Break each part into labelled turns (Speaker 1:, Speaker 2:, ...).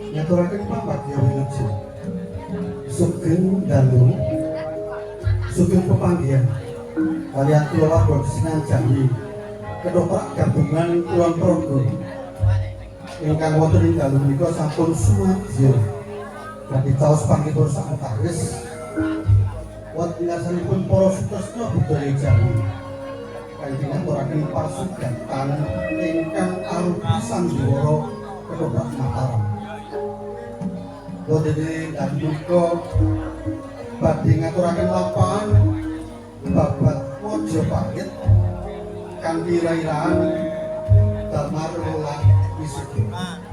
Speaker 1: Nyaturaken pambagya wiluji sugeng dalu sugeng pepanggihan kaliyan kula labon singan janji ketoprak gabungan kulon progo ingkang wonten ing dalu menika sampun sumadya dadi caos pangipun sakutaris wonten ngasanipun para sutresna budaya Jawi kanjenengan ngaturaken pasugatan ingkang arupi sandiwara ketoprak Mataram. Bodene dan duka badhe ngaturaken lampahan babat Mojopahit kanthi rairaan damar lan wisuda.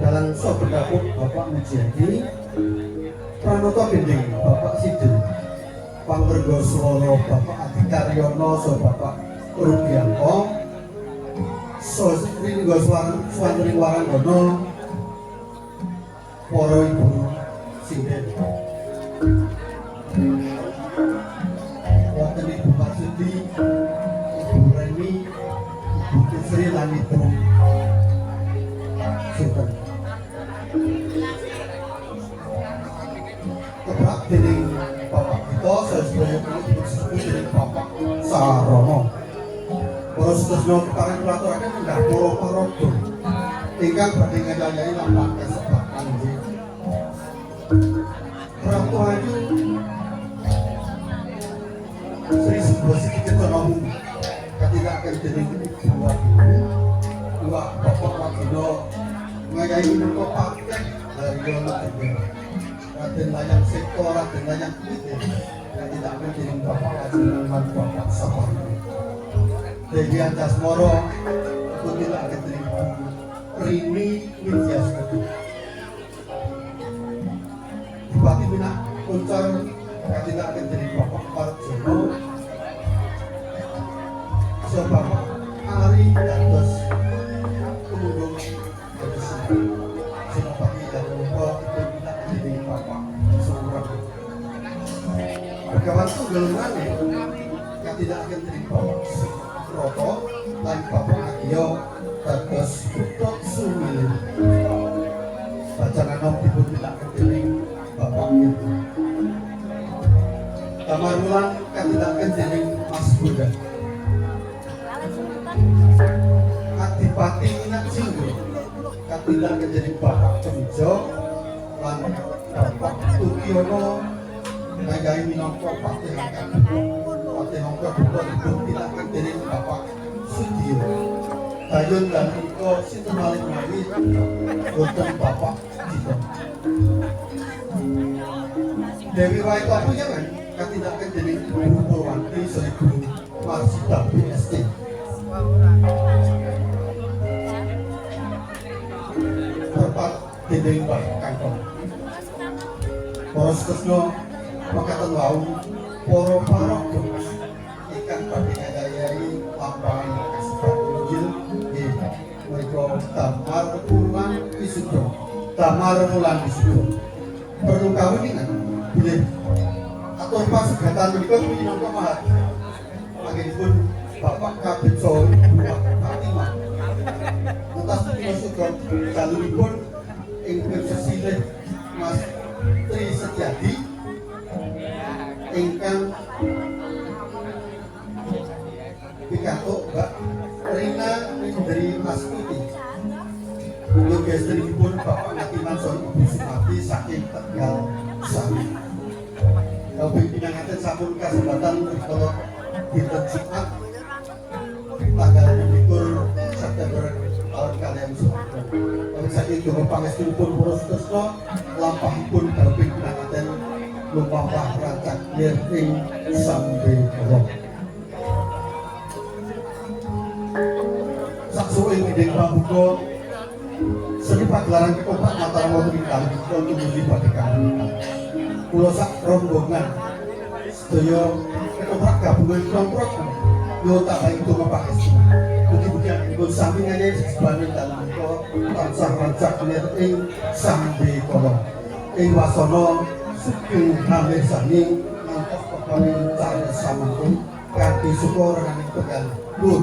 Speaker 1: Dalam sobedapuk Bapak Mujiyadi Pranoto Gending Bapak Sidin Panggergoswara Bapak Adikaryono so Bapak Rudianto so Ringgo Swantri Warangono para ibu sinden wonten Ibu Marsudi, Ibu Reni, Ibu Kusri lan Ibu Sinten keprak dening Bapak Dito sedaya punika disebut dening Bapak Sarono. Para sedaya kepareng kula aturaken endah para paraga ingkang badhe ngayahi lampah kasebat kanggih Prabu Ayu Sri Subhasi Ketonomu katinaken dening dua Bapak Wadina ngayahi minangka patek dari Yono Raden Layang Sekto Raden Layang Kuwite katinaken dening Bapak Kajenengan Bapak Sapardi Dewi Anjasmara katinaken dening Rini Widyaswati Bupati Minak Uncor katinaken dening Bapak Arjono Bapak Ari dados tumunggung dados Senopati Dadopo katinaken dening Bapak Surab Begawan tunggal maneh katinaken dening Bapak Suroto lan Bapak Agya dados Putra Sumili Bacanganom dipun tindakan dening Bapak Gitu Tamarulan katinaken dening Mas Budha Adipati Minak Jinggo katinaken dening Bapak Cemijo lan Bapak Tukiono ngayahi minangka Patih Angkat Patih Angkat dipun tindakan dening Bapak Sudiyo Dayun dan Iko sinten malih menawi boten Bapak Cito Dewi Waito Pujangan katinaken dening Ibu Purwanti Sri Guru Marsita BST Bapak dening Pak Kangkong para sedaya mekaten wau para paraga ingkang badhe ngayahi lampahan kasebat Injil nggih menika Damar Wulan Wisuda Damar Wulan Wisuda perlu kawuningan bilih atur pasugatan menika minangka mahat anggenipun Bapak Kabitso Bapak Fatimah atas punika suga jaluripun ing sesilih Mas Tri Setiadi ingkang pikantuk Mbak Rina Indri Astuti Yoga istripun Bapak Ngatiman Son Ibu Sumati saking Tegal Sami Kabeh pinanganten sampun kasempatan rikala dinten Jumat tanggal 21 September tahun kalian semua. Saking donga pangestunipun para sedherek lampahipun kabeh pinanganten lumpah rancak lir ing sambe kala. Saksuwe ngideng pambuka seni pagelaran ketoprak Mataram wonten ing kalih wonten ing Badekan. Kula sak rombongan sedaya ketoprak gabungan kelompok yo tak baik donga pangestu. Mugi-mugi anggenipun sami ngayahi sesabanipun dalem menika tansah rancak lir ing sambe kala. Ing wasana sugeng hamir sani ngantos pepaning cariyos samanten kanthi syukur raning tegal lur